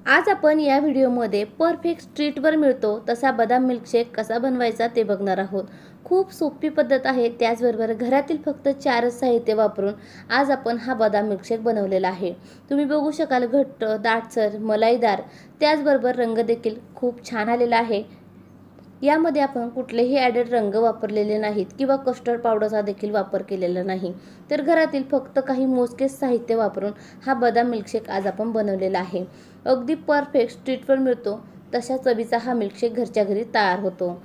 आज आपण या व्हिडिओमध्ये परफेक्ट स्ट्रीटवर मिळतो तसा बदाम मिल्कशेक कसा बनवायचा ते बघणार आहोत। खूप सोपी पद्धत आहे, त्याचबरोबर घरातील फक्त 4च साहित्य वापरून आज आपण हा बदाम मिल्कशेक बनवलेला आहे। तुम्ही बघू शकाल घट्ट, दाटसर, मलाईदार, त्याचबरोबर रंग देखील खूप छान आलेला आहे। यामध्ये आपण कुठलेही ॲडेड रंग वापरलेले नाहीत किंवा कस्टर्ड पावडरचा देखील वापर केलेला नाही। तर घरातील फक्त काही मोजकेच साहित्य वापरून हा बदाम मिल्कशेक आज आपण बनवलेला आहे। अगदी परफेक्ट स्ट्रीटवर मिळतो तशा चवीचा हा मिल्कशेक घरच्या घरी तयार होतो।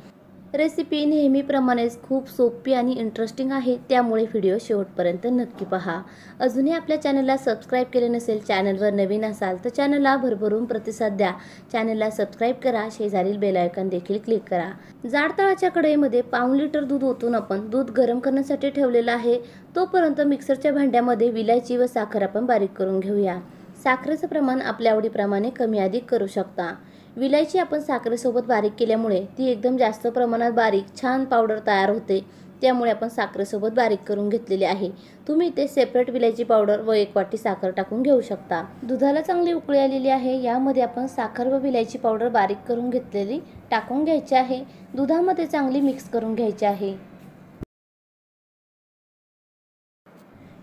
रेसिपी नेहमीप्रमाणेच खूप सोपी आणि इंटरेस्टिंग आहे, त्यामुळे व्हिडिओ शेवटपर्यंत नक्की पहा। अजूनही आपल्या चॅनलला सबस्क्राईब केले नसेल, चॅनलवर नवीन असाल तर चॅनलला भरभरून प्रतिसाद द्या। चॅनलला सबस्क्राईब करा, शेजारील बेल आयकॉन देखील क्लिक करा। जाड तळाच्या कढईमध्ये पाऊण लिटर दूध ओतून आपण दूध गरम करण्यासाठी ठेवलेलं आहे। तोपर्यंत मिक्सरच्या भांड्यामध्ये विलायची व साखर आपण बारीक करून घेऊया। साखरेचं प्रमाण आपल्या आवडीप्रमाणे कमी अधिक करू शकता। विलायची आपण साखरेसोबत बारीक केल्यामुळे ती एकदम जास्त प्रमाणात बारीक छान पावडर तयार होते, त्यामुळे आपण साखरेसोबत बारीक करून घेतलेली आहे। तुम्ही इथे सेपरेट विलायची पावडर व 1 वाटी साखर टाकून घेऊ शकता। दुधाला चांगली उकळी आलेली आहे, यामध्ये आपण साखर व विलायची पावडर बारीक करून घेतलेली टाकून घ्यायची आहे। दुधामध्ये चांगली मिक्स करून घ्यायची आहे।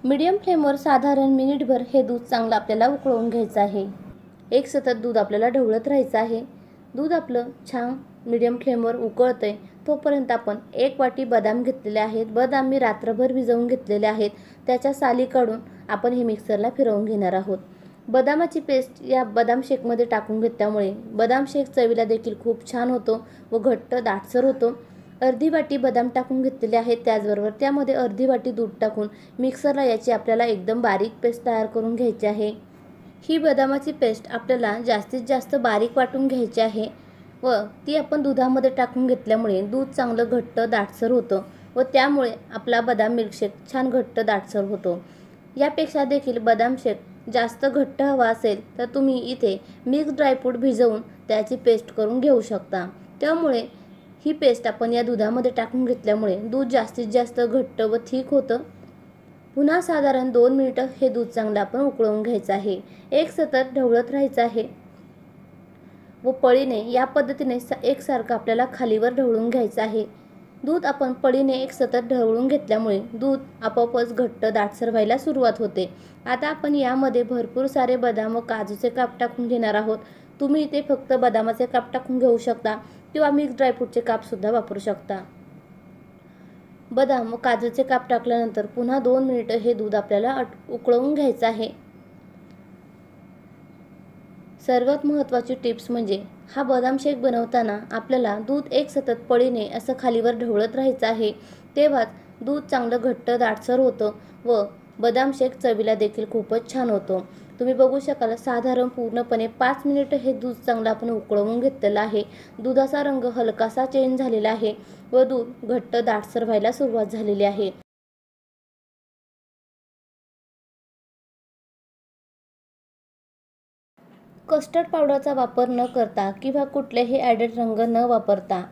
मीडियम फ्लेमवर साधारण मिनिटभर हे दूध चांगलं आपल्याला उकळवून घ्यायचं आहे। एक सतत दूध आपल्याला ढवळत राहायचं आहे। दूध आपलं छान मीडियम फ्लेमवर उकळतंय तोपर्यंत आपण 1 वाटी बदाम घेतलेले आहेत। बदाम मी रात्रभर भिजवून घेतलेले आहेत। त्याच्या साली काढून आपण हे मिक्सरला फिरवून घेणार आहोत। बदामाची पेस्ट या बदाम शेकमध्ये टाकून घेतल्यामुळे बदाम शेक चवीला देखील खूप छान होतो व घट्ट दाटसर होतो। अर्धी वाटी बदाम टाकून घेतलेले आहेत, त्याचबरोबर त्यामध्ये अर्धी वाटी दूध टाकून मिक्सरला याची आपल्याला एकदम बारीक पेस्ट तयार करून घ्यायची आहे। ही बदामाची पेस्ट आपल्याला जास्तीत जास्त बारीक वाटून घ्यायची आहे व ती आपण दुधामध्ये टाकून घेतल्यामुळे दूध चांगलं घट्ट दाटसर होतं व त्यामुळे आपला बदाम मिल्कशेक छान घट्ट दाटसर होतो। यापेक्षा देखील बदाम शेक जास्त घट्ट हवा असेल तर तुम्ही इथे मिक्स ड्रायफ्रूट भिजवून त्याची पेस्ट करून घेऊ शकता। त्यामुळे ही पेस्ट आपण या दुधामध्ये टाकून घेतल्यामुळे दूध जास्तीत जास्त घट्ट व थिक होतं। पुन्हा साधारण 2 मिनिटं हे दूध चांगलं आपण उकळवून घ्यायचं आहे। एक सतत ढवळत राहायचं आहे व पळीने या पद्धतीने एकसारखं आपल्याला खालीवर ढवळून घ्यायचं आहे। दूध आपण पळीने एक सतत ढवळून घेतल्यामुळे दूध आपोआपच घट्ट दाटसर व्हायला सुरुवात होते। आता आपण यामध्ये भरपूर सारे बदाम व काजूचे काप टाकून घेणार आहोत। तुम्ही इथे फक्त बदामाचे काप टाकून घेऊ शकता किंवा मिक्स ड्रायफ्रूटचे काप सुद्धा वापरू शकता। बदाम व काजूचे काप टाकल्यानंतर पुन्हा 2 मिनिटं हे दूध आपल्याला उकळवून घ्यायचं आहे। सर्वात महत्त्वाची टिप्स म्हणजे हा बदाम शेक बनवताना आपल्याला दूध एक सतत पळीने असं खालीवर ढवळत राहायचं आहे, तेव्हाच दूध चांगलं घट्ट दाटसर होतं व बदाम शेक चवीला देखील खूपच छान होतो। तुम्ही बघू शकाल साधारण पूर्णपणे 5 मिनिटं हे दूध चांगलं आपण उकळवून घेतलेलं आहे। दुधाचा रंग हलकासा चेंज झालेला आहे व दूध घट्ट दाटसर व्हायला सुरुवात झालेली आहे। कस्टर्ड पावडरचा वापर न करता किंवा कुठलेही ॲडेड रंग न वापरता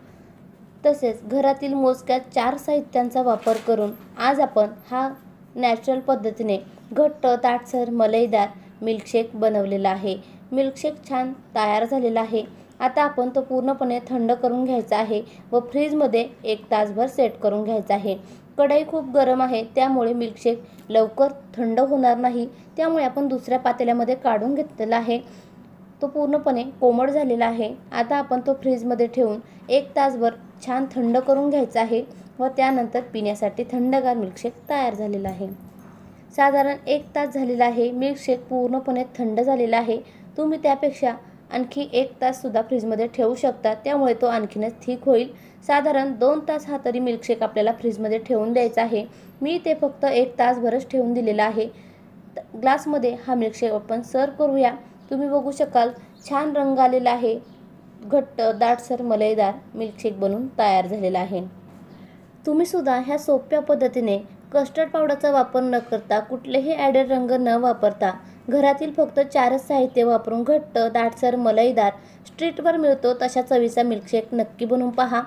तसेच घरातील मोजक्या 4 साहित्यांचा वापर करून आज आपण हा नॅचरल पद्धतीने घट्ट दाटसर मलईदार मिल्कशेक बनवलेला आहे। मिल्कशेक छान तयार झालेला आहे। आता आपण तो पूर्णपणे थंड करून घ्यायचा आहे व फ्रीजमध्ये 1 तासभर सेट करून घ्यायचा आहे। कढई खूप गरम आहे, त्यामुळे मिल्कशेक लवकर थंड होणार नाही, त्यामुळे आपण दुसऱ्या पातेल्यामध्ये काढून घेतलेला आहे। तो पूर्णपणे कोमट झालेला आहे। आता आपण तो फ्रीजमध्ये ठेवून 1 तासभर छान थंड करून घ्यायचा आहे व त्यानंतर पिण्यासाठी थंडगार मिल्कशेक तयार झालेला आहे। साधारण 1 तास झालेला आहे। मिल्कशेक पूर्णपणे थंड झालेला आहे। तुम्ही त्यापेक्षा आणखी 1 तास सुद्धा फ्रीजमध्ये ठेवू शकता, त्यामुळे तो आणखीनच थिक होईल। साधारण 2 तास हा तरी मिल्कशेक आपल्याला फ्रीजमध्ये ठेवून द्यायचा आहे। मी ते फक्त 1 तासभरच ठेवून दिलेला आहे। ग्लासमध्ये हा मिल्कशेक आपण सर्व करूया। तुम्ही बघू शकाल छान रंग आलेला आहे। घट्ट दाटसर मलईदार मिल्कशेक बनून तयार झालेला आहे। तुम्ही सुद्धा ह्या सोप्या पद्धतीने कस्टर्ड पावडरचा वापर न करता कुठलेही ॲडेड रंग न वापरता घरातील फक्त 4च साहित्य वापरून घट्ट दाटसर मलईदार स्ट्रीटवर मिळतो तशा चवीचा मिल्कशेक नक्की बनवून पहा।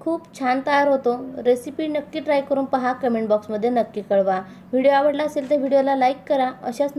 खूप छान तयार होतो। रेसिपी नक्की ट्राय करून पहा। कमेंट बॉक्समध्ये नक्की कळवा। व्हिडिओ आवडला असेल तर व्हिडिओला लाईक करा। अशाच